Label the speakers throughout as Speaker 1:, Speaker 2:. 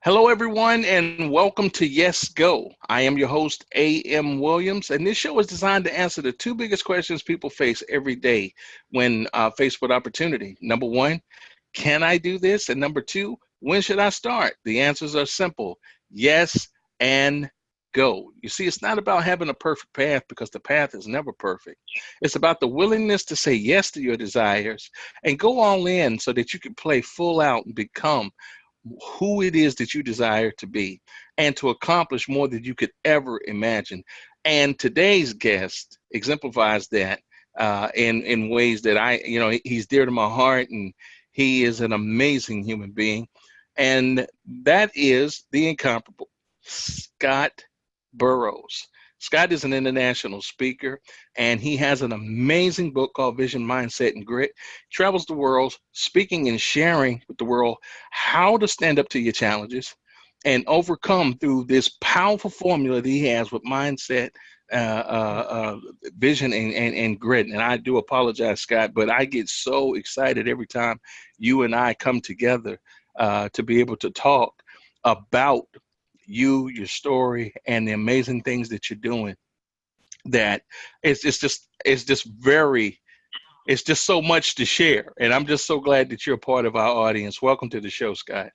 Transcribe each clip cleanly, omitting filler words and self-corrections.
Speaker 1: Hello, everyone, and welcome to Yes Go. I am your host, A.M. Williams, and this show is designed to answer the two biggest questions people face every day when faced with opportunity. Number one, can I do this? And number two, when should I start? The answers are simple: yes and go. You see, it's not about having a perfect path because the path is never perfect. It's about the willingness to say yes to your desires and go all in so that you can play full out and become who it is that you desire to be and to accomplish more than you could ever imagine. And today's guest exemplifies that in ways that he's dear to my heart, and he is an amazing human being. And that is the incomparable Scott Burrows. Scott is an international speaker, and he has an amazing book called Vision, Mindset, and Grit. He travels the world speaking and sharing with the world how to stand up to your challenges and overcome through this powerful formula that he has with mindset, uh, vision, and grit. And I do apologize, Scott, but I get so excited every time you and I come together to be able to talk about you, your story, and the amazing things that you're doing. That it's just so much to share, and I'm just so glad that you're a part of our audience. Welcome to the show, Scott.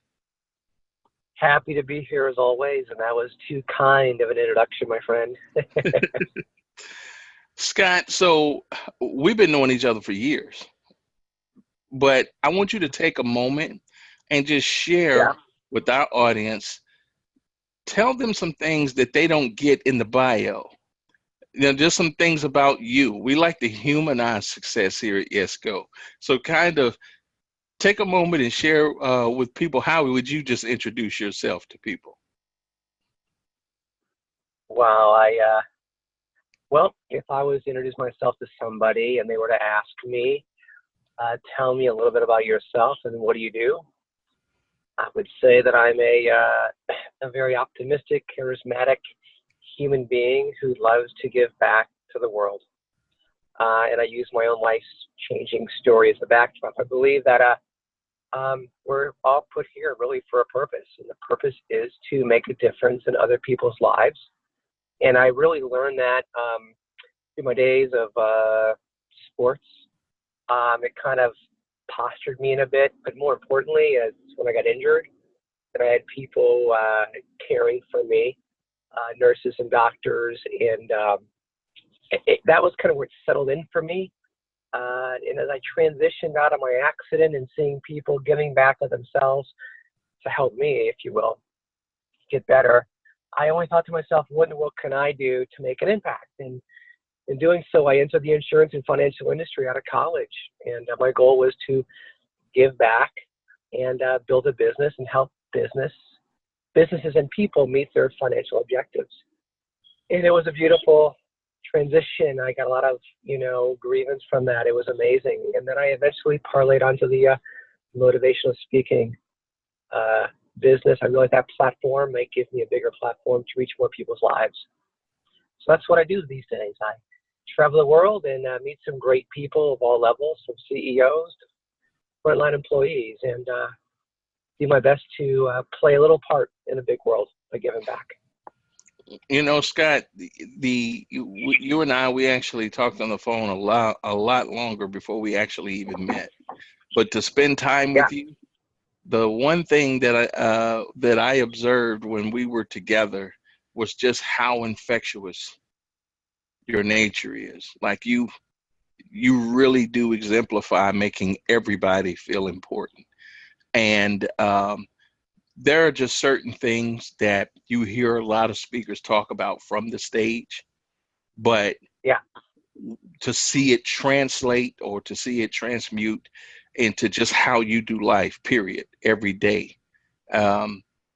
Speaker 2: Happy to be here as always, and that was too kind of an introduction, my friend.
Speaker 1: Scott, so we've been knowing each other for years, but I want you to take a moment and just share
Speaker 2: Yeah.
Speaker 1: with our audience. Tell them some things that they don't get in the bio. Just some things about you. We like to humanize success here at Yes Go. So kind of take a moment and share with people, how would you just introduce yourself to people?
Speaker 2: Wow. Well, if I was to introduce myself to somebody and they were to ask me, tell me a little bit about yourself and what do you do, I would say that I'm a very optimistic, charismatic human being who loves to give back to the world. And I use my own life's changing story as a backdrop. I believe that we're all put here really for a purpose, and the purpose is to make a difference in other people's lives. And I really learned that through my days of sports. It kind of postured me in a bit, but more importantly, as when I got injured, and I had people caring for me, nurses and doctors, and that was kind of where it settled in for me. And as I transitioned out of my accident and seeing people giving back of themselves to help me, if you will, get better, I only thought to myself, what in the world can I do to make an impact? And in doing so, I entered the insurance and financial industry out of college. And my goal was to give back and build a business and help businesses and people meet their financial objectives. And it was a beautiful transition. I got a lot of, grievance from that. It was amazing. And then I eventually parlayed onto the motivational speaking business. I realized that platform might give me a bigger platform to reach more people's lives. So that's what I do these days. I travel the world and meet some great people of all levels, from CEOs to frontline employees, and do my best to play a little part in a big world by giving back.
Speaker 1: Scott, you and I, we actually talked on the phone a lot longer before we actually even met. But to spend time
Speaker 2: Yeah.
Speaker 1: with you, the one thing that I observed when we were together was just how infectious your nature is. Like you really do exemplify making everybody feel important. And there are just certain things that you hear a lot of speakers talk about from the stage, but
Speaker 2: Yeah.
Speaker 1: to see it translate or to see it transmute into just how you do life, period, every day,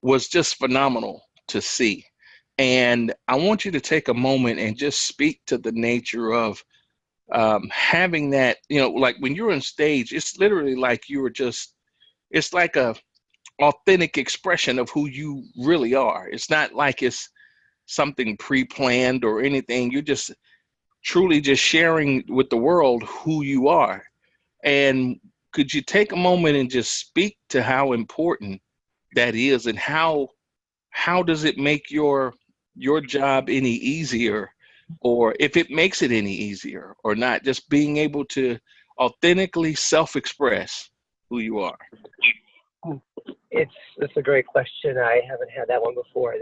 Speaker 1: was just phenomenal to see. And I want you to take a moment and just speak to the nature of having that, like when you're on stage, it's literally like it's like a authentic expression of who you really are. It's not like it's something pre-planned or anything. You're just truly just sharing with the world who you are. And could you take a moment and just speak to how important that is, and how does it make your job any easier, or if it makes it any easier or not, just being able to authentically self-express who you are?
Speaker 2: It's a great question. I haven't had that one before.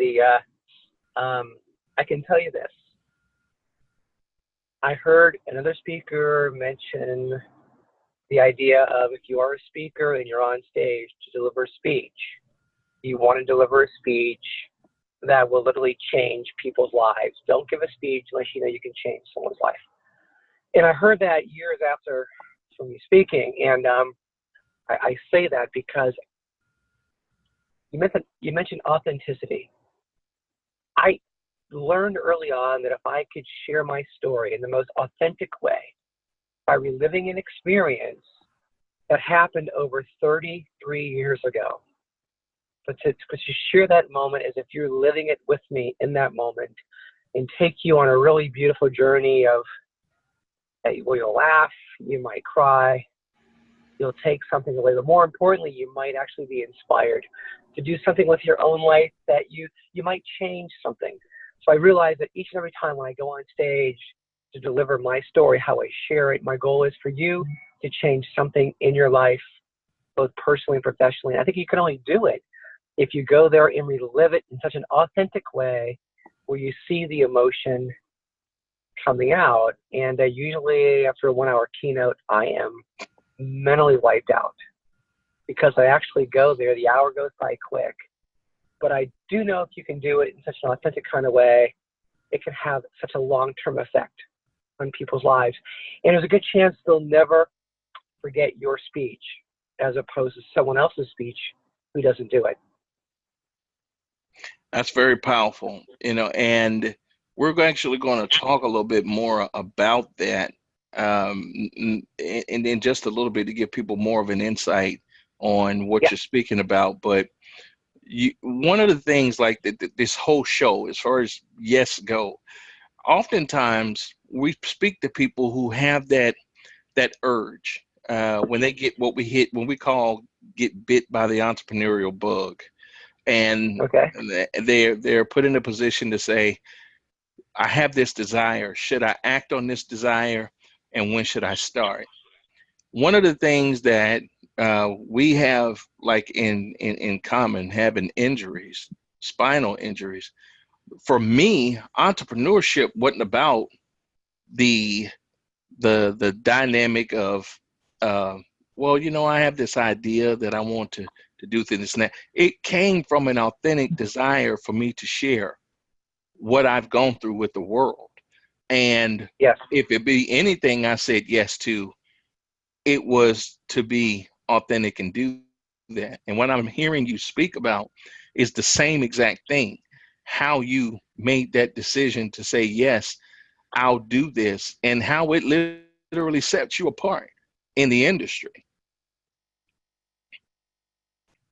Speaker 2: I can tell you this. I heard another speaker mention the idea of, if you are a speaker and you're on stage to deliver a speech, you want to deliver a speech that will literally change people's lives. Don't give a speech unless you know you can change someone's life. And I heard that years after from you speaking, and I say that because you mentioned authenticity. I learned early on that if I could share my story in the most authentic way by reliving an experience that happened over 33 years ago, but to share that moment as if you're living it with me in that moment, and take you on a really beautiful journey of, where you'll laugh, you might cry, you'll take something away, but more importantly, you might actually be inspired to do something with your own life, that you might change something. So I realize that each and every time when I go on stage to deliver my story, how I share it, my goal is for you to change something in your life, both personally and professionally. And I think you can only do it if you go there and relive it in such an authentic way where you see the emotion coming out. And usually after a 1-hour keynote, I am mentally wiped out because I actually go there. The hour goes by quick, but I do know if you can do it in such an authentic kind of way, it can have such a long-term effect on people's lives. And there's a good chance they'll never forget your speech as opposed to someone else's speech who doesn't do it.
Speaker 1: That's very powerful, and we're actually going to talk a little bit more about that, and then just a little bit to give people more of an insight on what
Speaker 2: Yeah.
Speaker 1: you're speaking about. But one of the things, like this whole show, as far as Yes Go, oftentimes we speak to people who have that urge when they get when we call get bit by the entrepreneurial bug, and
Speaker 2: Okay.
Speaker 1: they're put in a position to say, I have this desire. Should I act on this desire? And when should I start? One of the things that we have, like in common, having injuries, spinal injuries. For me, entrepreneurship wasn't about the the dynamic of, well, I have this idea that I want to do things and that. It came from an authentic desire for me to share what I've gone through with the world. And
Speaker 2: Yes.
Speaker 1: if it be anything I said yes to, it was to be authentic and do that. And what I'm hearing you speak about is the same exact thing, how you made that decision to say, yes, I'll do this, and how it literally sets you apart in the industry.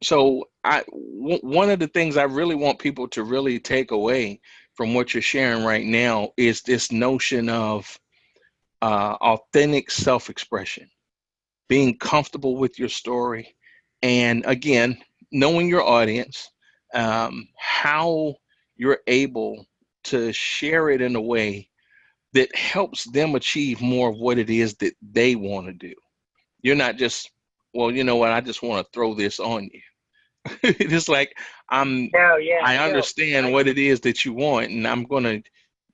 Speaker 1: So one of the things I really want people to really take away from what you're sharing right now is this notion of authentic self-expression, being comfortable with your story, and again, knowing your audience, how you're able to share it in a way that helps them achieve more of what it is that they want to do. You're not just, well, you know what, I just want to throw this on you. It's like,
Speaker 2: No, yeah,
Speaker 1: I
Speaker 2: no.
Speaker 1: understand what it is that you want, and I'm going to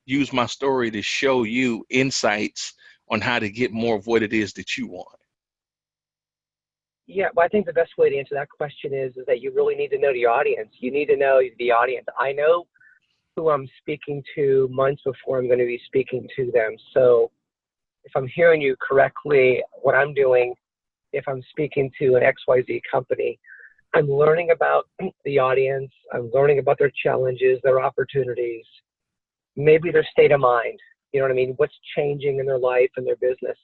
Speaker 1: use my story to show you insights on how to get more of what it is that you want.
Speaker 2: Yeah, well, I think the best way to answer that question is that you really need to know the audience. You need to know the audience. I know who I'm speaking to months before I'm going to be speaking to them. So if I'm hearing you correctly, what I'm doing, if I'm speaking to an XYZ company, I'm learning about the audience. I'm learning about their challenges, their opportunities, maybe their state of mind. You know what I mean? What's changing in their life and their business.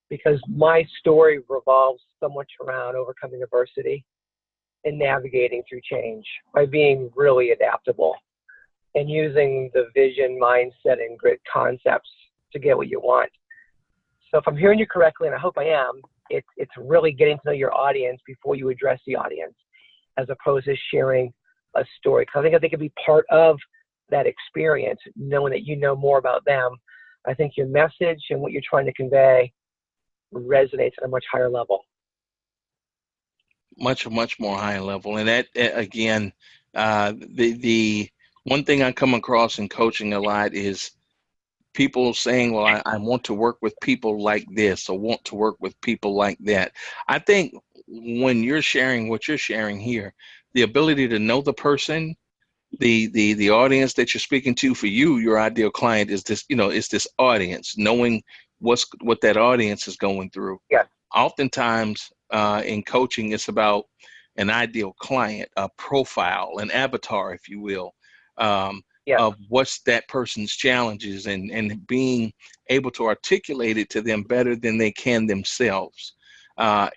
Speaker 2: Because my story revolves so much around overcoming adversity and navigating through change by being really adaptable and using the vision, mindset, and grit concepts to get what you want. So if I'm hearing you correctly, and I hope I am, it's really getting to know your audience before you address the audience. as opposed to sharing a story. Because I think it could be part of that experience, knowing that you know more about them. I think your message and what you're trying to convey resonates at a much higher level.
Speaker 1: Much more higher level. And that, again, the one thing I come across in coaching a lot is people saying, well, I want to work with people like this, or want to work with people like that. I think when you're sharing what you're sharing here, the ability to know the person, the audience that you're speaking to, for you, your ideal client is this, is this audience, knowing what that audience is going through.
Speaker 2: Yeah.
Speaker 1: Oftentimes in coaching, it's about an ideal client, a profile, an avatar, if you will,
Speaker 2: Yeah.
Speaker 1: of what's that person's challenges, and being able to articulate it to them better than they can themselves,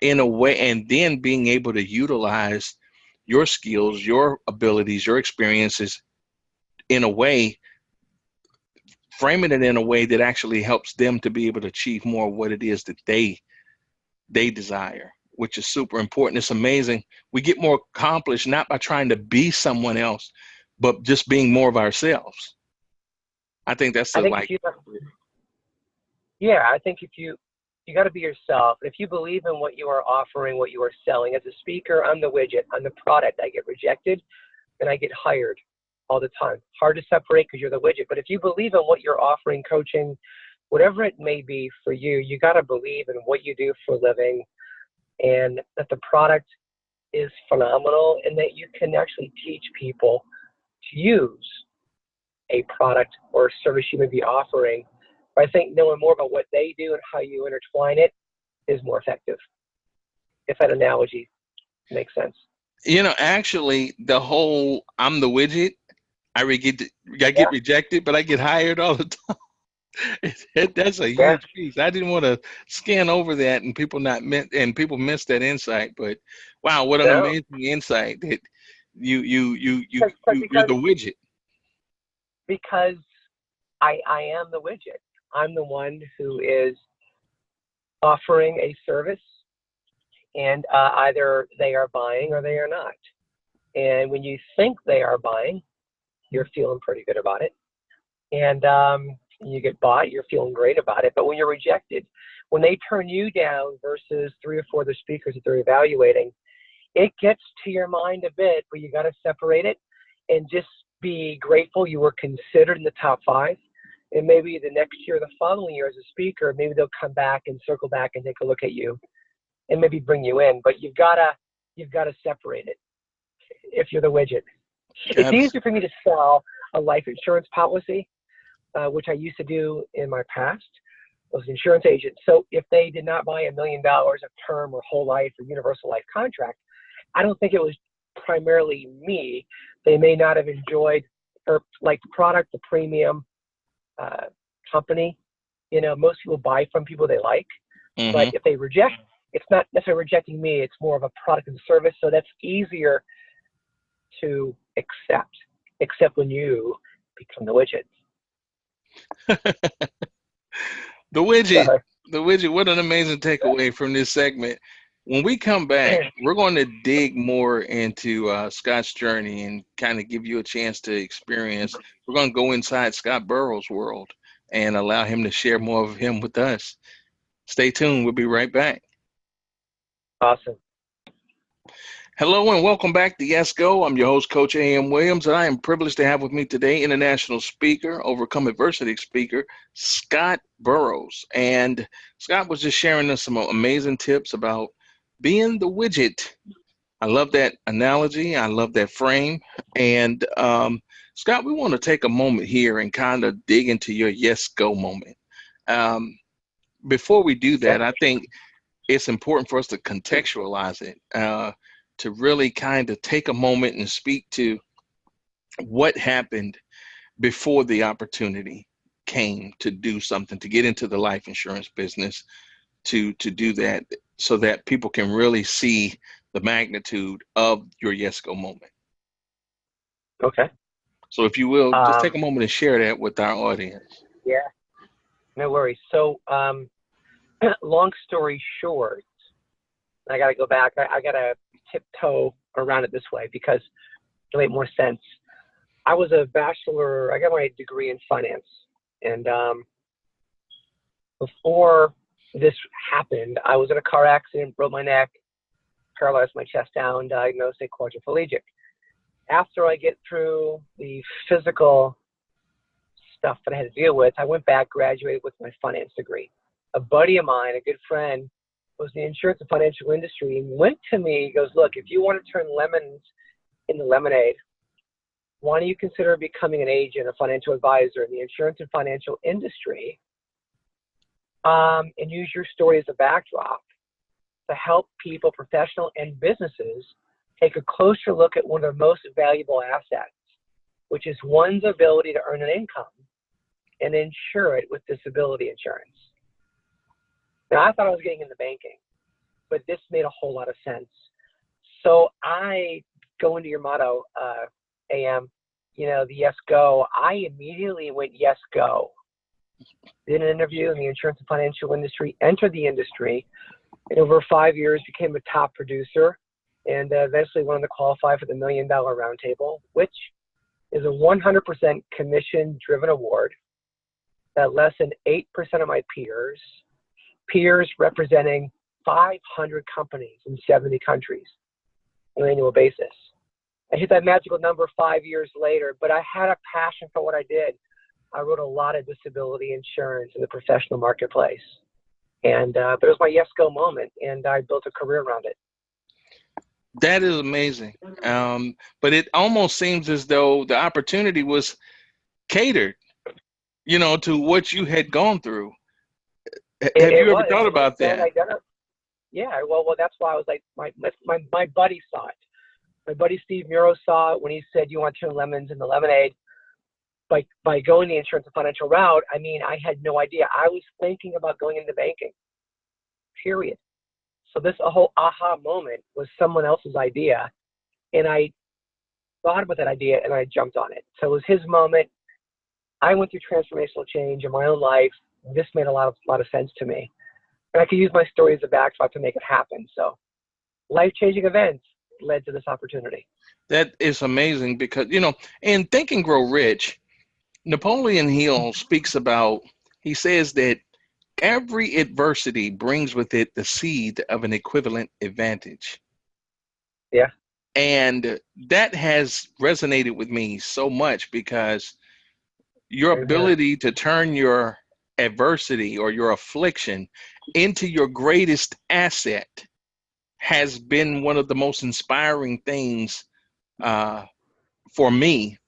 Speaker 1: in a way, and then being able to utilize your skills, your abilities, your experiences in a way, framing it in a way that actually helps them to be able to achieve more of what it is that they desire, which is super important. It's amazing. We get more accomplished not by trying to be someone else, but just being more of ourselves. I think that's
Speaker 2: I
Speaker 1: the
Speaker 2: think
Speaker 1: like.
Speaker 2: I think if you got to be yourself. If you believe in what you are offering, what you are selling as a speaker, I'm the widget, I'm the product. I get rejected and I get hired all the time. Hard to separate because you're the widget. But if you believe in what you're offering, coaching, whatever it may be for you, you got to believe in what you do for a living, and that the product is phenomenal, and that you can actually teach people to use a product or service you may be offering. But I think knowing more about what they do and how you intertwine it is more effective, if that analogy makes sense.
Speaker 1: Actually, the whole I'm the widget, I
Speaker 2: Yeah,
Speaker 1: get rejected, but I get hired all the time. That's a
Speaker 2: yeah,
Speaker 1: huge piece. I didn't want to scan over that, and people miss that insight. But wow, what an
Speaker 2: no,
Speaker 1: amazing insight that
Speaker 2: because
Speaker 1: you're the widget.
Speaker 2: because I am the widget. I'm the one who is offering a service, and either they are buying or they are not. And when you think they are buying, you're feeling pretty good about it. And you get bought, you're feeling great about it. But when you're rejected, when they turn you down versus 3 or 4 other speakers that they're evaluating, it gets to your mind a bit, but you got to separate it and just be grateful you were considered in the top 5. And maybe the next year, the following year as a speaker, maybe they'll come back and circle back and take a look at you and maybe bring you in. But you've got to separate it if you're the widget. It's easier for me to sell a life insurance policy, which I used to do in my past. I was an insurance agent. So if they did not buy $1 million of term or whole life or universal life contract, I don't think it was primarily me. They may not have enjoyed or like the product, the premium, company. Most people buy from people they like.
Speaker 1: Mm-hmm.
Speaker 2: But if they reject, it's not necessarily rejecting me. It's more of a product and service. So that's easier to accept, except when you become the widget.
Speaker 1: The widget,
Speaker 2: Sorry.
Speaker 1: the widget. What an amazing takeaway from this segment. When we come back, we're going to dig more into Scott's journey and kind of give you a chance to experience. We're going to go inside ScottBurrows' world and allow him to share more of him with us. Stay tuned. We'll be right back.
Speaker 2: Awesome.
Speaker 1: Hello and welcome back to Yes Go. I'm your host, Coach A.M. Williams, and I am privileged to have with me today international speaker, overcome adversity speaker, Scott Burrows. And Scott was just sharing us some amazing tips about being the widget. I love that analogy. I love that frame. And Scott, we want to take a moment here and kind of dig into your Yes Go moment. Before we do that, I think it's important for us to contextualize it, to really kind of take a moment and speak to what happened before the opportunity came to do something, to get into the life insurance business, to do that, so that people can really see the magnitude of your Yes Go moment.
Speaker 2: Okay.
Speaker 1: So if you will, just take a moment and share that with our audience.
Speaker 2: Yeah, no worries. So long story short, I got to go back. I got to tiptoe around it this way because it'll make more sense. I got my degree in finance. And before this happened, I was in a car accident, broke my neck, paralyzed my chest down, diagnosed a quadriplegic. After I get through the physical stuff that I had to deal with, I went back, graduated with my finance degree. A buddy of mine, a good friend, was in the insurance and financial industry and went to me, he goes, look, if you want to turn lemons into lemonade, why don't you consider becoming an agent, a financial advisor in the insurance and financial industry, and use your story as a backdrop to help people, professional and businesses, take a closer look at one of their most valuable assets, which is one's ability to earn an income and insure it with disability insurance. Now, I thought I was getting into banking, but this made a whole lot of sense. So I go into your motto, AM, the yes, go. I immediately went yes, go. Did an interview in the insurance and financial industry, entered the industry, and over 5 years became a top producer and eventually wanted to qualify for the $1 Million Roundtable, which is a 100% commission-driven award that less than 8% of my peers representing 500 companies in 70 countries on an annual basis. I hit that magical number 5 years later, but I had a passion for what I did. I wrote a lot of disability insurance in the professional marketplace. And but it was my yes, go moment, and I built a career around it.
Speaker 1: That is amazing. But it almost seems as though the opportunity was catered, to what you had gone through. Have you ever thought about that?
Speaker 2: Yeah, well, that's why I was like, my buddy saw it. My buddy Steve Muro saw it when he said, you want to turn lemons into lemonade. By going the insurance and financial route, I mean, I had no idea. I was thinking about going into banking, period. So this whole aha moment was someone else's idea, and I thought about that idea and I jumped on it. So it was his moment. I went through transformational change in my own life. This made a lot of sense to me, and I could use my story as a backdrop to make it happen. So life-changing events led to this opportunity.
Speaker 1: That is amazing because, in Think and Grow Rich, Napoleon Hill speaks about, he says that every adversity brings with it the seed of an equivalent advantage.
Speaker 2: Yeah.
Speaker 1: And that has resonated with me so much because your ability to turn your adversity or your affliction into your greatest asset has been one of the most inspiring things for me.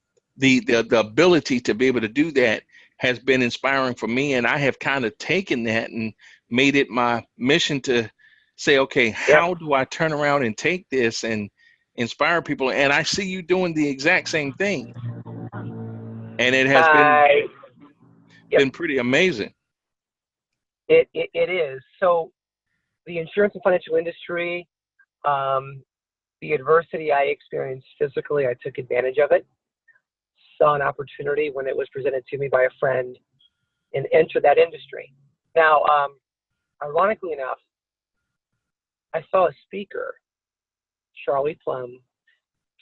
Speaker 1: The ability to be able to do that has been inspiring for me, and I have kind of taken that and made it my mission to say, okay, how do I turn around and take this and inspire people? And I see you doing the exact same thing, and it has been pretty amazing.
Speaker 2: It is. So the insurance and financial industry, the adversity I experienced physically, I took advantage of it. Saw an opportunity when it was presented to me by a friend and entered that industry. Now, ironically enough, I saw a speaker, Charlie Plum,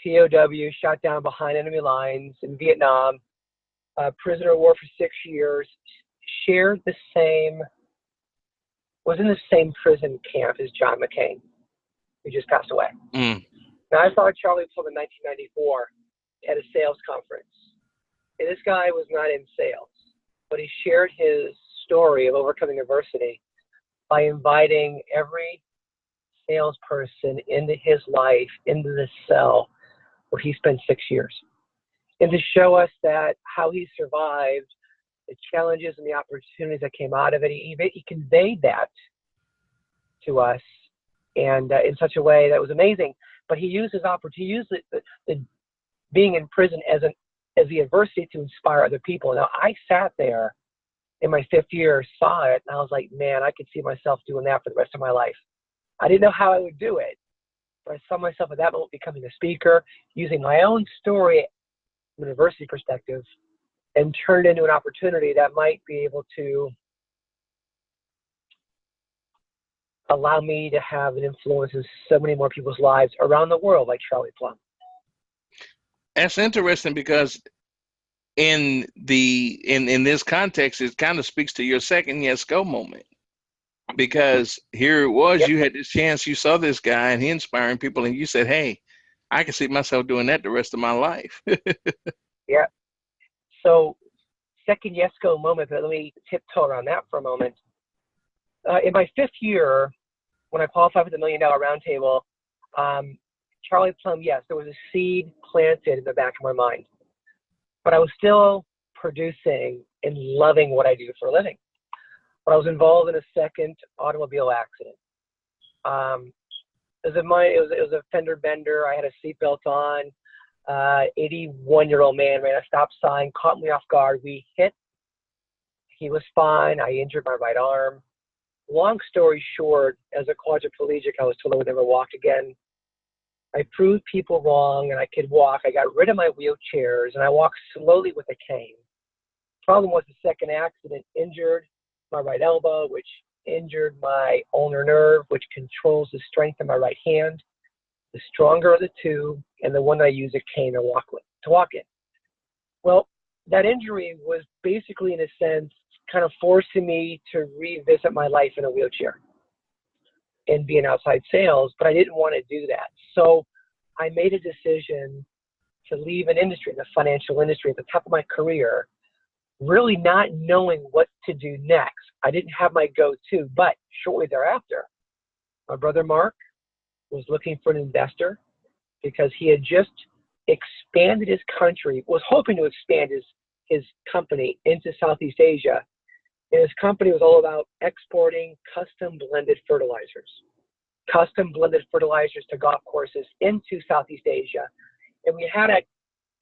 Speaker 2: POW, shot down behind enemy lines in Vietnam, prisoner of war for 6 years, was in the same prison camp as John McCain, who just passed away. Now, I saw Charlie Plum in 1994 at a sales conference. And this guy was not in sales, but he shared his story of overcoming adversity by inviting every salesperson into his life, into this cell where he spent 6 years, and to show us that how he survived the challenges and the opportunities that came out of it. He conveyed that to us, and in such a way that was amazing. But he used his opportunity, he used the being in prison as the adversity to inspire other people. Now, I sat there in my 5th year, saw it, and I was like, man, I could see myself doing that for the rest of my life. I didn't know how I would do it, but I saw myself at that moment becoming a speaker, using my own story from an adversity perspective, and turned into an opportunity that might be able to allow me to have an influence in so many more people's lives around the world, like Charlie Plum.
Speaker 1: That's interesting because in this context, it kind of speaks to your second Yes Go moment. Because here it was,
Speaker 2: Yep.
Speaker 1: you had this chance, you saw this guy and he inspiring people, and you said, hey, I can see myself doing that the rest of my life.
Speaker 2: Yeah. So second Yes Go moment, but let me tiptoe around that for a moment. In my 5th year, when I qualified for the $1 Million Roundtable, Charlie Plum, yes, there was a seed planted in the back of my mind. But I was still producing and loving what I do for a living. But I was involved in a second automobile accident. It was a fender bender. I had a seatbelt on. 81-year-old man ran a stop sign, caught me off guard. We hit. He was fine. I injured my right arm. Long story short, as a quadriplegic, I was told I would never walk again. I proved people wrong and I could walk. I got rid of my wheelchairs and I walked slowly with a cane. Problem was the second accident injured my right elbow, which injured my ulnar nerve, which controls the strength of my right hand, the stronger of the two, and the one I use a cane to walk in. Well, that injury was basically, in a sense, kind of forcing me to revisit my life in a wheelchair and be in outside sales, but I didn't want to do that. So I made a decision to leave an industry, the financial industry, at the top of my career, really not knowing what to do next. I didn't have my go-to, but shortly thereafter, my brother Mark was looking for an investor because he had just expanded his country, was hoping to expand his company into Southeast Asia. And his company was all about exporting custom blended fertilizers to golf courses into Southeast Asia. And we had a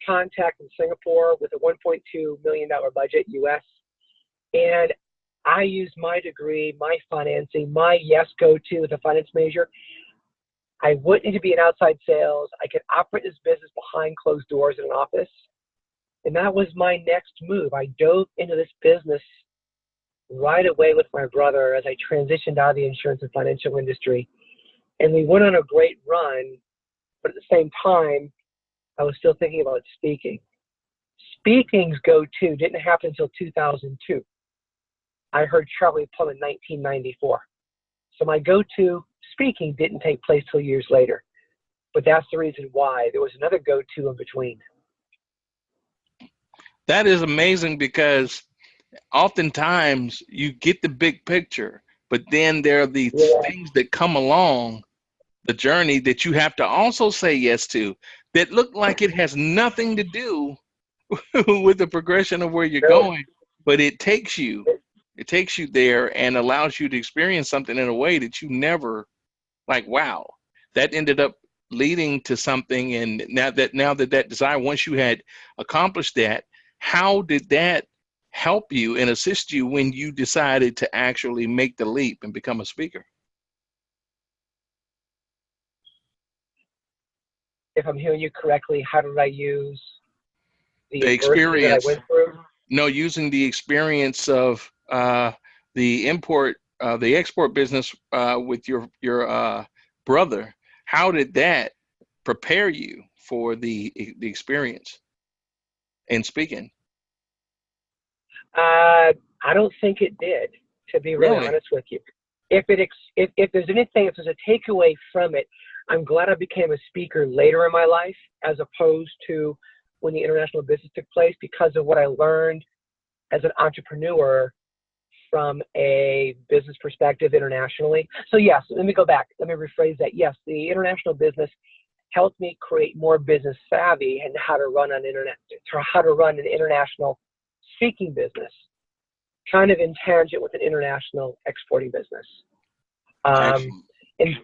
Speaker 2: contact in Singapore with a $1.2 million budget US. And I used my degree, my financing, my yes go-to as a finance major. I wouldn't need to be in outside sales. I could operate this business behind closed doors in an office. And that was my next move. I dove into this business right away with my brother as I transitioned out of the insurance and financial industry. And we went on a great run, but at the same time, I was still thinking about speaking. Speaking's go-to didn't happen until 2002. I heard Charlie Plum in 1994. So my go-to speaking didn't take place till years later. But that's the reason why. There was another go-to in between.
Speaker 1: That is amazing because oftentimes you get the big picture, but then there are these things that come along the journey that you have to also say yes to that look like it has nothing to do with the progression of where you're going, but it takes you there and allows you to experience something in a way that you never, like, wow, that ended up leading to something. And now that desire, once you had accomplished that, how did that help you and assist you when you decided to actually make the leap and become a speaker?
Speaker 2: If I'm hearing you correctly, how did I use the adversity that I
Speaker 1: experience?
Speaker 2: went through?
Speaker 1: No, using the experience of the export business with your brother. How did that prepare you for the experience in speaking?
Speaker 2: I don't think it did, to be really
Speaker 1: Really?
Speaker 2: honest with you. If there's anything, if there's a takeaway from it, I'm glad I became a speaker later in my life as opposed to when the international business took place, because of what I learned as an entrepreneur from a business perspective internationally. So yes, let me go back. Let me rephrase that. Yes, the international business helped me create more business savvy and how to run an international speaking business, kind of in tangent with an international exporting business.
Speaker 1: Excellent.
Speaker 2: And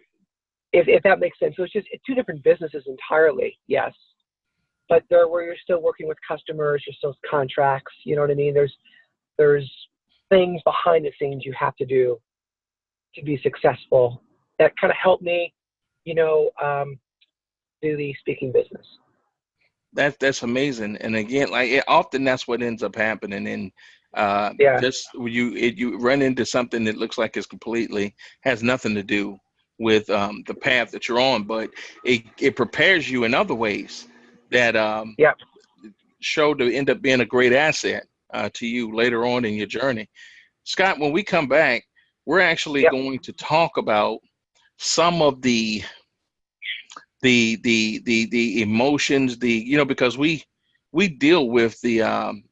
Speaker 2: if that makes sense. So it's two different businesses entirely, yes. But there where you're still working with customers, you're still contracts, you know what I mean? There's things behind the scenes you have to do to be successful that kind of helped me, do the speaking business.
Speaker 1: That's amazing. And again, often that's what ends up happening. And
Speaker 2: Yeah.
Speaker 1: Just you run into something that looks like it's completely has nothing to do with the path that you're on, but it prepares you in other ways that
Speaker 2: Yeah.
Speaker 1: show to end up being a great asset to you later on in your journey. Scott, when we come back, we're actually
Speaker 2: Yeah.
Speaker 1: going to talk about some of the emotions, because we deal with the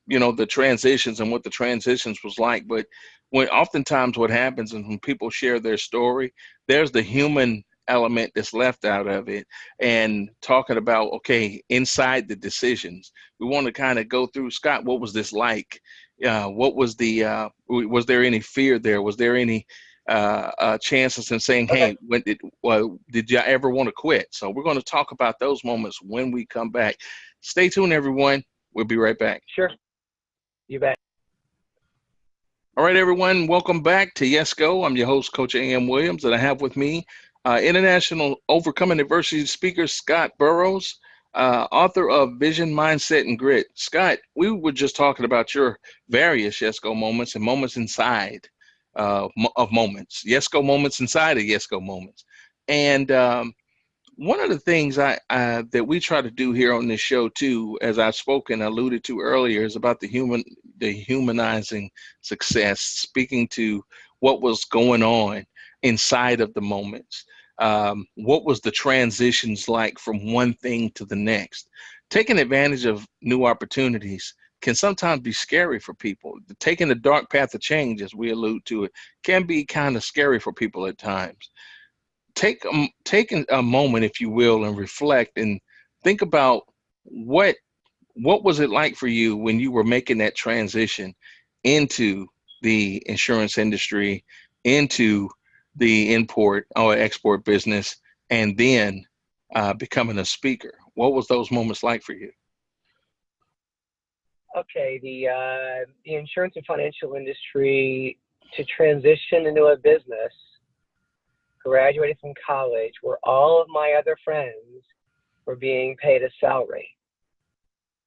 Speaker 1: the transitions and what the transitions was like. But when oftentimes what happens is when people share their story, there's the human element that's left out of it, and talking about, okay, inside the decisions, we want to kind of go through, Scott, what was this like? What was was there any fear there? Was there any chances in saying,
Speaker 2: Okay.
Speaker 1: hey, did you ever want to quit? So we're going to talk about those moments when we come back. Stay tuned, everyone. We'll be right back.
Speaker 2: Sure. You bet.
Speaker 1: All right, everyone. Welcome back to Yes Go. I'm your host, Coach A.M. Williams, and I have with me International Overcoming Adversity speaker, ScottBurrows, author of Vision, Mindset, and Grit. Scott, we were just talking about your various Yes Go moments and moments inside of moments. Yes Go moments inside of Yes Go moments. And one of the things that we try to do here on this show too, as I've spoken, alluded to earlier, is about the humanizing success, speaking to what was going on inside of the moments. What was the transitions like from one thing to the next? Taking advantage of new opportunities can sometimes be scary for people. Taking the dark path of change, as we allude to it, can be kind of scary for people at times. Take a moment, if you will, and reflect and think about what was it like for you when you were making that transition into the insurance industry, into the import or export business, and then becoming a speaker. What was those moments like for you?
Speaker 2: Okay. The insurance and financial industry, to transition into a business, graduated from college, where all of my other friends were being paid a salary,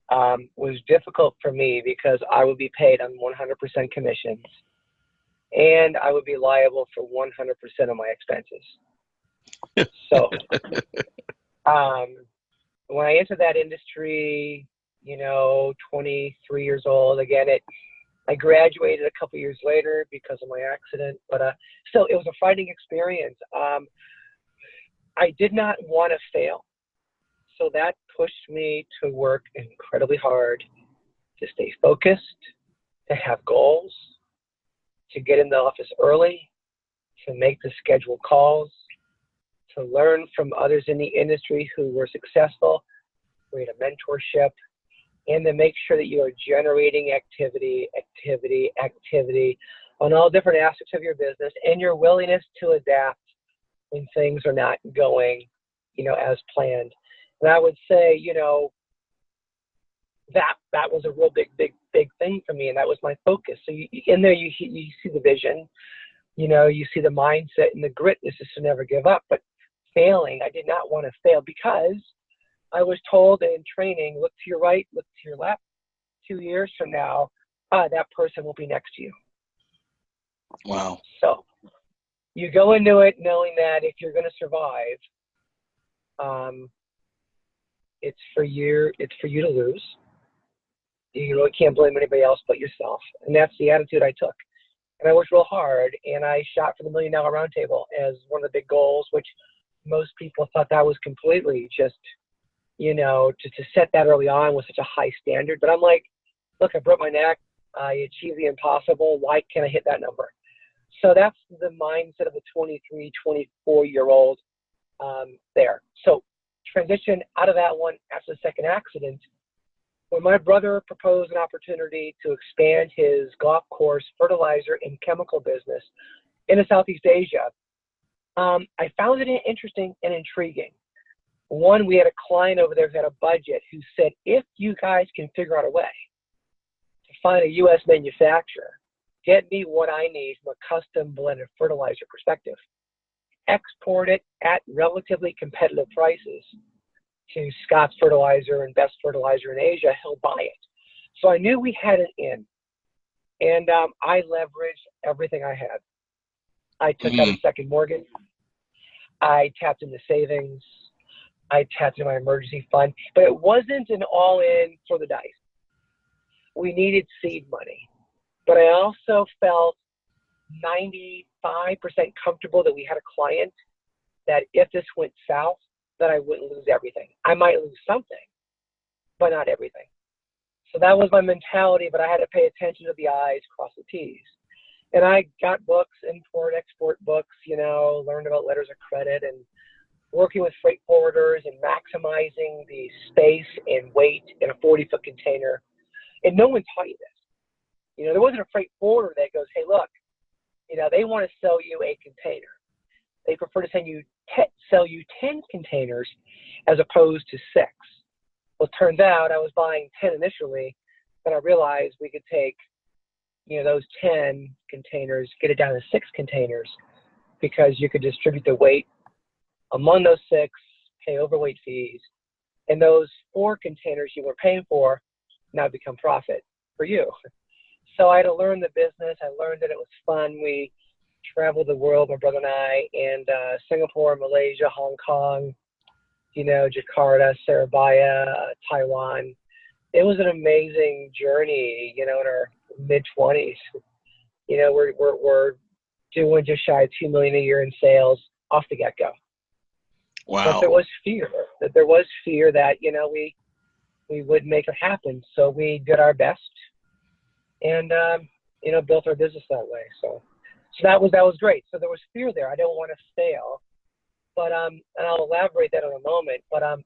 Speaker 2: was difficult for me because I would be paid on 100% commissions, and I would be liable for 100% of my expenses. So when I entered that industry, 23 years old, again, I graduated a couple years later because of my accident, but still, it was a fighting experience. I did not want to fail. So that pushed me to work incredibly hard, to stay focused, to have goals, to get in the office early, to make the scheduled calls, to learn from others in the industry who were successful, create a mentorship, and to make sure that you are generating activity on all different aspects of your business, and your willingness to adapt when things are not going, as planned. And I would say, that was a real big thing for me, and that was my focus. So in there, you see the vision, you see the mindset, and the grit is just to never give up. But failing, I did not want to fail because I was told in training, look to your right, look to your left. 2 years from now, that person will be next to you.
Speaker 1: Wow.
Speaker 2: So you go into it knowing that if you're going to survive, it's for you to lose. You really can't blame anybody else but yourself. And that's the attitude I took. And I worked real hard, and I shot for the $1 Million Roundtable as one of the big goals, which most people thought that was completely just, to set that early on was such a high standard. But I'm like, look, I broke my neck. I achieved the impossible. Why can't I hit that number? So that's the mindset of a 23, 24-year-old there. So transition out of that one after the second accident. When my brother proposed an opportunity to expand his golf course fertilizer and chemical business into Southeast Asia, I found it interesting and intriguing. One, we had a client over there who had a budget who said, if you guys can figure out a way to find a U.S. manufacturer, get me what I need from a custom blended fertilizer perspective, export it at relatively competitive prices to Scott's Fertilizer and Best Fertilizer in Asia, he'll buy it. So I knew we had it in. And I leveraged everything I had. I took out a
Speaker 1: Mm.
Speaker 2: second mortgage. I tapped into savings. I tapped into my emergency fund, but it wasn't an all-in for the dice. We needed seed money, but I also felt 95% comfortable that we had a client that if this went south, that I wouldn't lose everything. I might lose something, but not everything. So that was my mentality, but I had to pay attention to the I's, cross the T's. And I got books, import, export books, learned about letters of credit and working with freight forwarders and maximizing the space and weight in a 40-foot container. And no one taught you this. There wasn't a freight forwarder that goes, hey, look, they want to sell you a container. They prefer to sell you 10 containers as opposed to 6. Well, it turns out I was buying 10 initially, but I realized we could take, those 10 containers, get it down to 6 containers, because you could distribute the weight among those 6, pay overweight fees, and those 4 containers you were paying for now become profit for you. So I had to learn the business. I learned that it was fun. We traveled the world, my brother and I, and Singapore, Malaysia, Hong Kong, Jakarta, Surabaya, Taiwan. It was an amazing journey, in our mid-20s. We're doing just shy of $2 million a year in sales off the get-go. But
Speaker 1: Wow.
Speaker 2: there was fear. That we would make it happen. So we did our best, and built our business that way. So that was great. So there was fear there. I didn't want to fail, but and I'll elaborate that in a moment. But as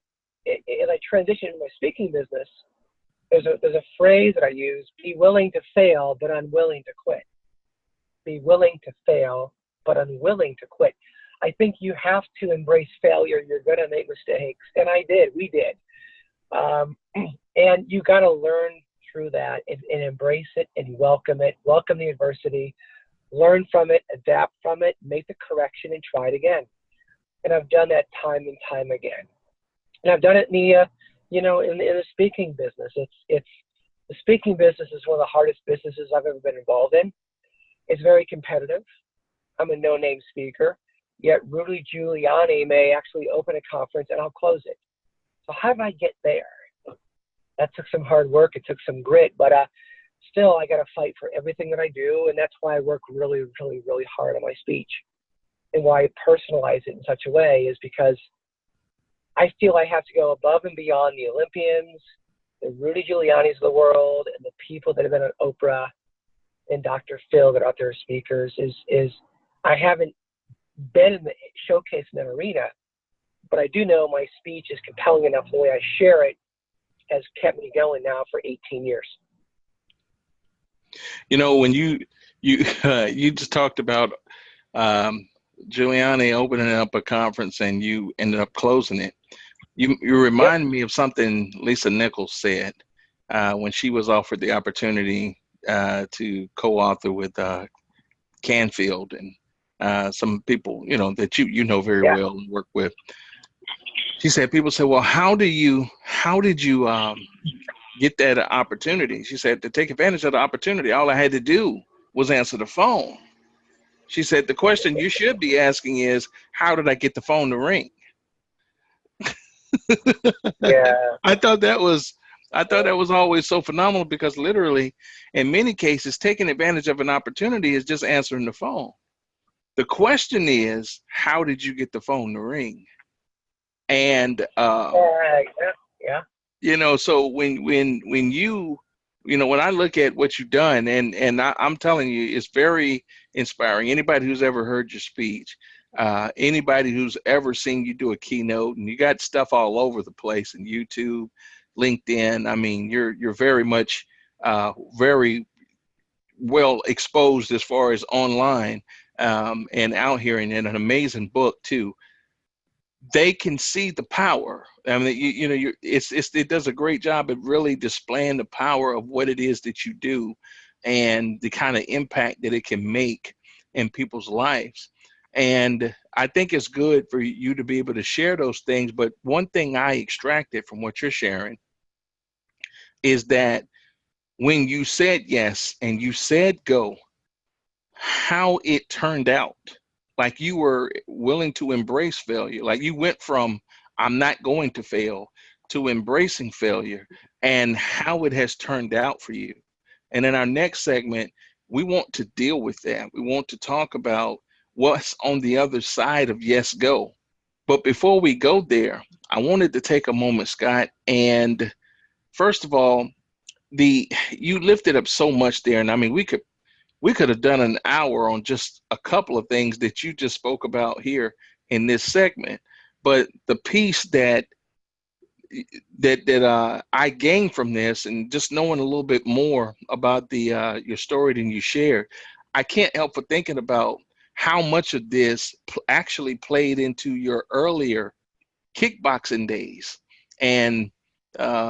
Speaker 2: I transitioned into my speaking business, there's a phrase that I use: be willing to fail, but unwilling to quit. Be willing to fail, but unwilling to quit. I think you have to embrace failure. You're going to make mistakes, and I did. We did. And you got to learn through that and embrace it and welcome it. Welcome the adversity. Learn from it, adapt from it, make the correction, and try it again. And I've done that time and time again. And I've done it in the, in the speaking business. It's the speaking business is one of the hardest businesses I've ever been involved in. It's very competitive. I'm a no-name speaker, yet Rudy Giuliani may actually open a conference and I'll close it. So how did I get there? That took some hard work. It took some grit, but still I got to fight for everything that I do. And that's why I work really, really, really hard on my speech, and why I personalize it in such a way is because I feel I have to go above and beyond the Olympians, the Rudy Giulianis of the world, and the people that have been on Oprah and Dr. Phil that are out there as speakers is I haven't been in the showcase in that arena, but I do know my speech is compelling enough. The way I share it has kept me going now for 18 years.
Speaker 1: When you you just talked about Giuliani opening up a conference and you ended up closing it. You remind me of something Lisa Nichols said when she was offered the opportunity to co-author with Canfield and some people that you very well and work with. She said, people say, well, how did you get that opportunity? She said, to take advantage of the opportunity, all I had to do was answer the phone. She said, the question you should be asking is, how did I get the phone to ring?
Speaker 2: Yeah.
Speaker 1: I thought that was always so phenomenal, because literally in many cases, taking advantage of an opportunity is just answering the phone. The question is, how did you get the phone to ring? And so when you when I look at what you've done, and I'm telling you, it's very inspiring. Anybody who's ever heard your speech, anybody who's ever seen you do a keynote, and you got stuff all over the place in YouTube, LinkedIn. I mean, you're very much very well exposed as far as online and out here, and in an amazing book too. They can see the power. I mean, it does a great job at really displaying the power of what it is that you do, and the kind of impact that it can make in people's lives. And I think it's good for you to be able to share those things. But one thing I extracted from what you're sharing is that when you said yes and you said go, how it turned out. Like you were willing to embrace failure. Like you went from I'm not going to fail to embracing failure and how it has turned out for you. And in our next segment, we want to deal with that. We want to talk about what's on the other side of yes, go. But before we go there, I wanted to take a moment, Scott, and first of all, the you lifted up so much there, and I mean we could have done an hour on just a couple of things that you just spoke about here in this segment. But the piece that I gained from this, and just knowing a little bit more about the your story than you shared, I can't help but thinking about how much of this actually played into your earlier kickboxing days and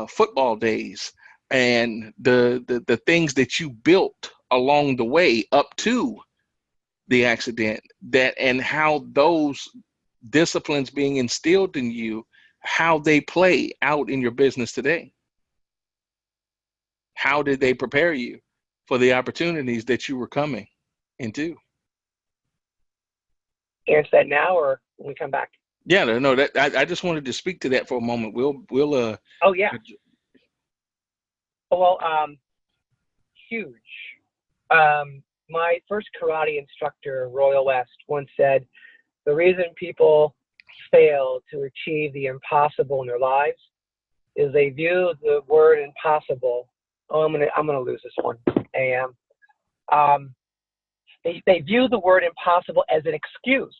Speaker 1: football days and the things that you built along the way up to the accident, that and how those disciplines being instilled in you, how they play out in your business today. How did they prepare you for the opportunities that you were coming into?
Speaker 2: Answer that now or when we come back?
Speaker 1: Yeah, no, that I just wanted to speak to that for a moment. We'll
Speaker 2: Oh, yeah. Well, huge. My first karate instructor, Royal West, once said, the reason people fail to achieve the impossible in their lives is they view the word impossible. Oh, I'm gonna lose this one. AM. They view the word impossible as an excuse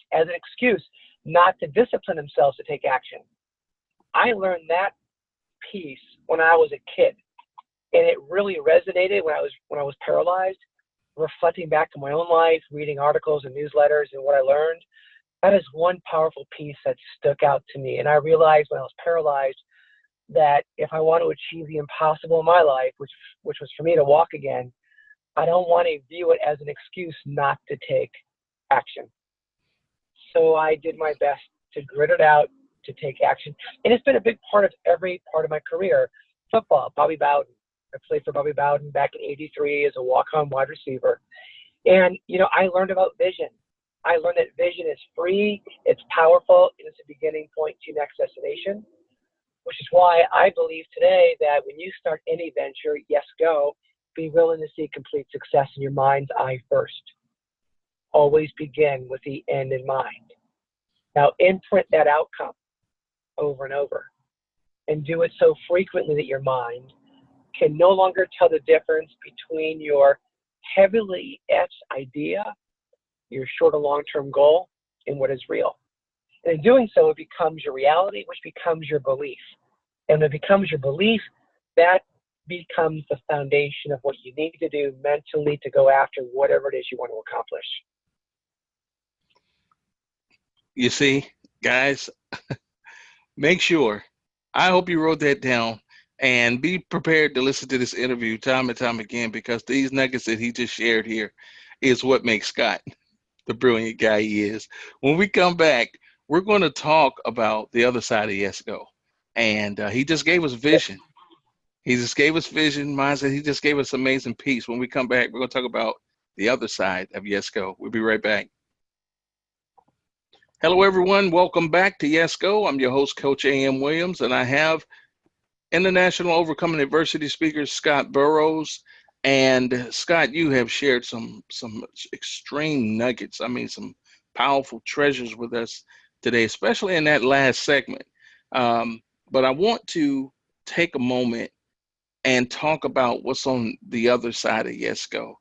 Speaker 2: not to discipline themselves to take action. I learned that piece when I was a kid, and it really resonated when I was paralyzed. Reflecting back to my own life, reading articles and newsletters, and what I learned, that is one powerful piece that stuck out to me. And I realized when I was paralyzed that if I want to achieve the impossible in my life, which was for me to walk again, I don't want to view it as an excuse not to take action. So I did my best to grit it out, to take action. And it's been a big part of every part of my career. Football, Bobby Bowden. I played for Bobby Bowden back in '83 as a walk-on wide receiver. And, I learned about vision. I learned that vision is free, it's powerful, and it's a beginning point to your next destination, which is why I believe today that when you start any venture, yes, go, be willing to see complete success in your mind's eye first. Always begin with the end in mind. Now, imprint that outcome over and over, and do it so frequently that your mind can no longer tell the difference between your heavily etched idea, your short or long-term goal, and what is real. And in doing so, it becomes your reality, which becomes your belief. And when it becomes your belief, that becomes the foundation of what you need to do mentally to go after whatever it is you want to accomplish.
Speaker 1: You see, guys, make sure. I hope you wrote that down and be prepared to listen to this interview time and time again, because these nuggets that he just shared here is what makes Scott the brilliant guy he is. When we come back, we're going to talk about the other side of Yes Go. And he just gave us vision. He just gave us vision, mindset. He just gave us amazing peace. When we come back, we're going to talk about the other side of Yes Go. We'll be right back. Hello, everyone. Welcome back to Yes Go. I'm your host, Coach A.M. Williams, and I have International Overcoming Adversity speaker ScottBurrows. And Scott, you have shared some extreme nuggets. I mean, some powerful treasures with us today, especially in that last segment. But I want to take a moment and talk about what's on the other side of Yes Go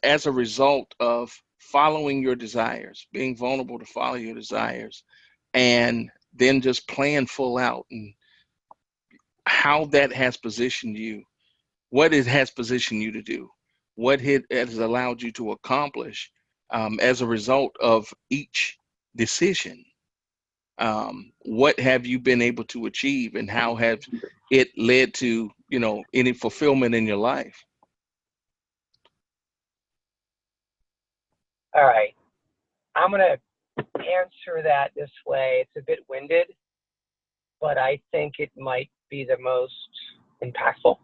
Speaker 1: as a result of following your desires, being vulnerable to follow your desires, and then just playing full out, and how that has positioned you, what it has positioned you to do, what it has allowed you to accomplish as a result of each decision. What have you been able to achieve, and how have it led to, any fulfillment in your life?
Speaker 2: All right. I'm going to answer that this way. It's a bit winded, but I think it might be the most impactful.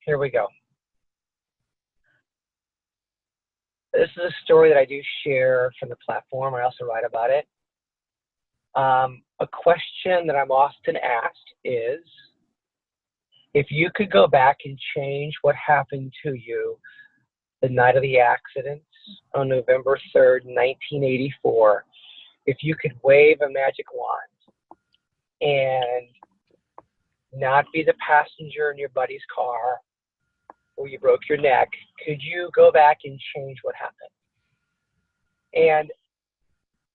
Speaker 2: Here we go. This is a story that I do share from the platform. I also write about it. A question that I'm often asked is, if you could go back and change what happened to you the night of the accident on November 3rd, 1984, if you could wave a magic wand and not be the passenger in your buddy's car where you broke your neck, could you go back and change what happened? And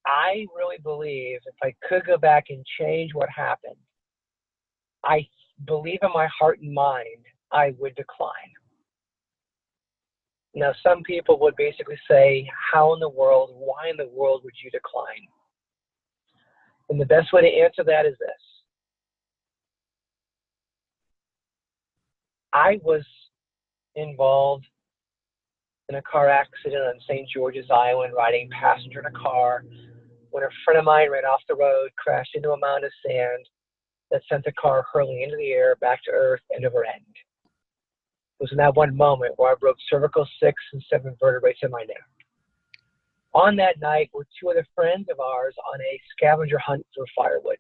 Speaker 2: I really believe if I could go back and change what happened, I believe in my heart and mind, I would decline. Now, some people would basically say, how in the world, why in the world would you decline? And the best way to answer that is this. I was involved in a car accident on St. George's Island, riding passenger in a car, when a friend of mine ran off the road, crashed into a mound of sand that sent the car hurling into the air, back to earth, end over end. It was in that one moment where I broke cervical 6 and 7 vertebrae in my neck. On that night were 2 other friends of ours on a scavenger hunt for firewood.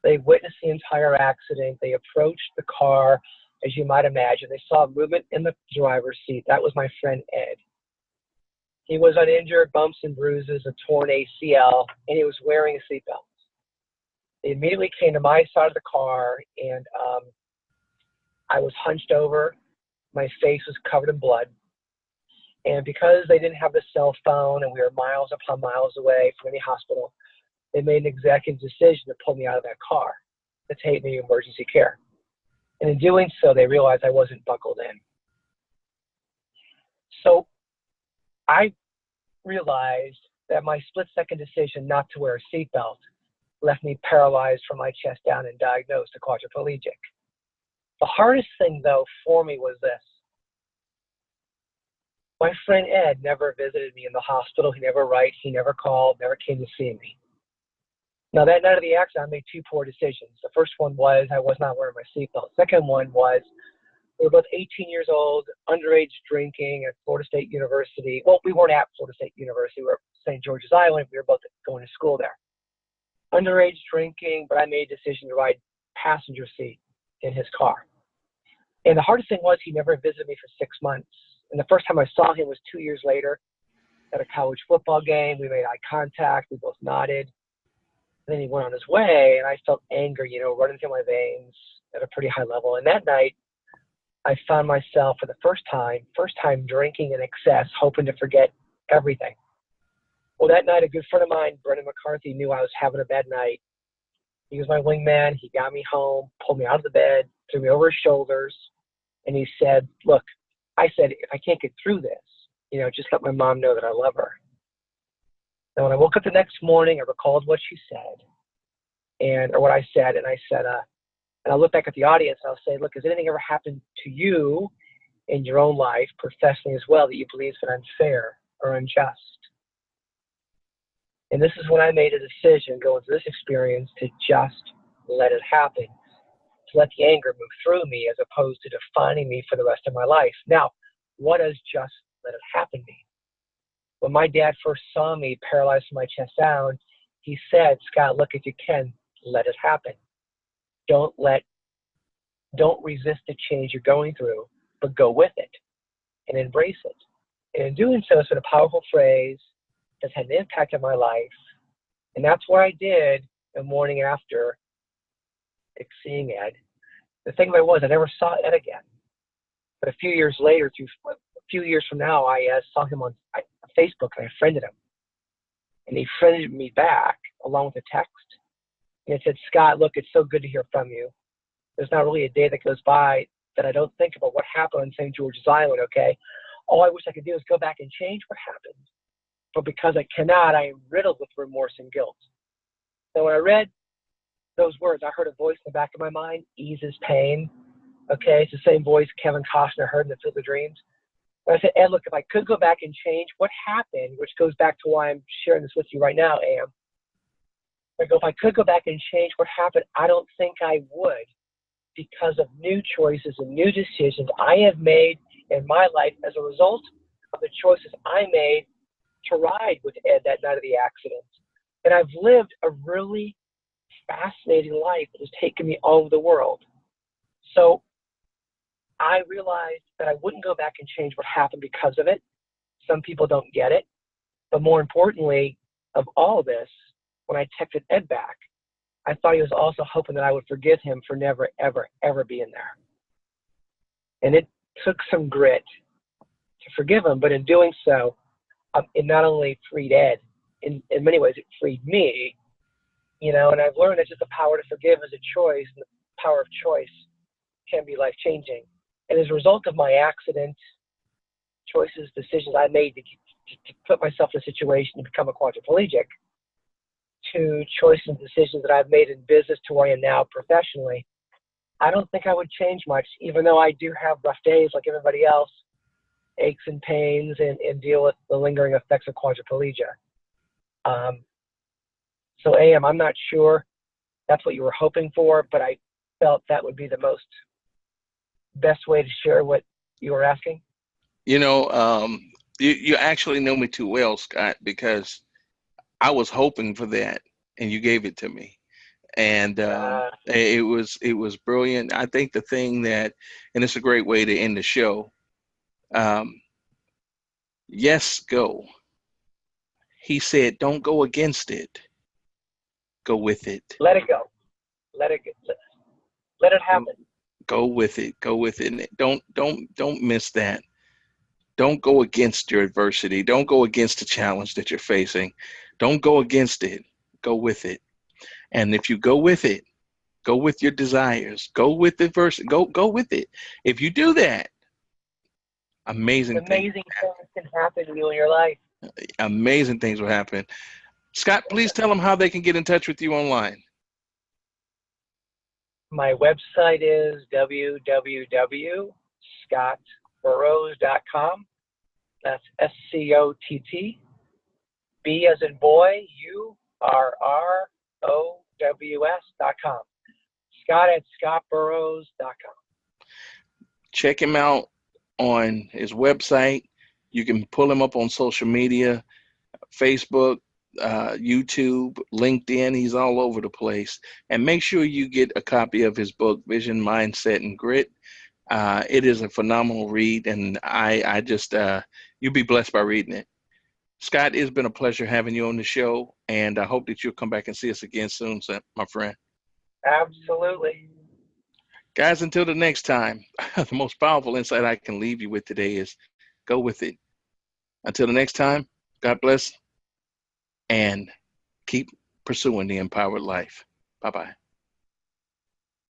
Speaker 2: They witnessed the entire accident. They approached the car, as you might imagine. They saw movement in the driver's seat. That was my friend Ed. He was uninjured, bumps and bruises, a torn ACL, and he was wearing a seatbelt. They immediately came to my side of the car, and I was hunched over. My face was covered in blood. And because they didn't have the cell phone and we were miles upon miles away from any hospital, they made an executive decision to pull me out of that car to take me to emergency care. And in doing so, they realized I wasn't buckled in. So I realized that my split-second decision not to wear a seatbelt left me paralyzed from my chest down and diagnosed a quadriplegic. The hardest thing, though, for me was this. My friend Ed never visited me in the hospital. He never wrote, he never called, never came to see me. Now, that night of the accident, I made 2 poor decisions. The first one was I was not wearing my seatbelt. The second one was we were both 18 years old, underage drinking at Florida State University. Well, we weren't at Florida State University. We were at St. George's Island. We were both going to school there. Underage drinking, but I made a decision to ride passenger seat in his car. And the hardest thing was he never visited me for 6 months. And the first time I saw him was 2 years later at a college football game. We made eye contact. We both nodded. And then he went on his way, and I felt anger, running through my veins at a pretty high level. And that night, I found myself for the first time drinking in excess, hoping to forget everything. Well, that night, a good friend of mine, Brendan McCarthy, knew I was having a bad night. He was my wingman. He got me home, pulled me out of the bed, threw me over his shoulders, and he said, look, I said, if I can't get through this, just let my mom know that I love her. And when I woke up the next morning, I recalled what she said, or what I said, and I said, and I'll look back at the audience and I'll say, look, has anything ever happened to you in your own life, professionally as well, that you believe is unfair or unjust? And this is when I made a decision going through this experience to just let it happen, to let the anger move through me as opposed to defining me for the rest of my life. Now, what does just let it happen mean? When my dad first saw me paralyzed from my chest down, he said, Scott, look, if you can, let it happen. Don't resist the change you're going through, but go with it and embrace it. And in doing so, it's been a powerful phrase that's had an impact on my life. And that's what I did the morning after seeing Ed. The thing about it was I never saw Ed again. But a few years later, a few years from now, I saw him on Facebook and I friended him. And he friended me back along with a text. And it said, Scott, look, it's so good to hear from you. There's not really a day that goes by that I don't think about what happened on St. George's Island, okay? All I wish I could do is go back and change what happened. But because I cannot, I am riddled with remorse and guilt. So when I read those words, I heard a voice in the back of my mind, eases pain. Okay, it's the same voice Kevin Costner heard in The Field of Dreams. And I said, Ed, look, if I could go back and change what happened, which goes back to why I'm sharing this with you right now, I go, if I could go back and change what happened, I don't think I would. because of new choices and new decisions I have made in my life as a result of the choices I made to ride with Ed that night of the accident. And I've lived a really fascinating life that has taken me all over the world. So I realized that I wouldn't go back and change what happened because of it. Some people don't get it. But more importantly, of all this, when I texted Ed back, I thought he was also hoping that I would forgive him for never, ever, ever being there. And it took some grit to forgive him, but in doing so, it not only freed Ed, in many ways, it freed me, and I've learned that just the power to forgive is a choice, and the power of choice can be life-changing. And as a result of my accident, choices, decisions I made to put myself in a situation to become a quadriplegic, to choices and decisions that I've made in business to where I am now professionally, I don't think I would change much, even though I do have rough days like everybody else, aches and pains, and deal with the lingering effects of quadriplegia. So AM, I'm not sure that's what you were hoping for, but I felt that would be the best way to share what you were asking.
Speaker 1: You actually know me too well, Scott, because I was hoping for that, and you gave it to me, and it was brilliant. I think the thing that, and it's a great way to end the show. Yes, go. He said, don't go against it. Go with it.
Speaker 2: Let it go. Let it happen.
Speaker 1: Go with it. Go with it. And don't miss that. Don't go against your adversity. Don't go against the challenge that you're facing. Don't go against it. Go with it. And if you go with it, go with your desires. Go with adversity. Go with it. If you do that, amazing things
Speaker 2: can happen to you in your life.
Speaker 1: Amazing things will happen. Scott, please tell them how they can get in touch with you online.
Speaker 2: My website is www.ScottBurrows.com. That's SCOTT. B as in boy, URROWS.com. Scott at ScottBurrows.com.
Speaker 1: Check him out on his website. You can pull him up on social media, Facebook, YouTube, LinkedIn. He's all over the place. And make sure you get a copy of his book, Vision, Mindset, and Grit. It is a phenomenal read, and I just, you'll be blessed by reading it. Scott, it's been a pleasure having you on the show, and I hope that you'll come back and see us again soon, my friend.
Speaker 2: Absolutely.
Speaker 1: Guys, until the next time, the most powerful insight I can leave you with today is go with it. Until the next time, God bless, and keep pursuing the empowered life. Bye-bye.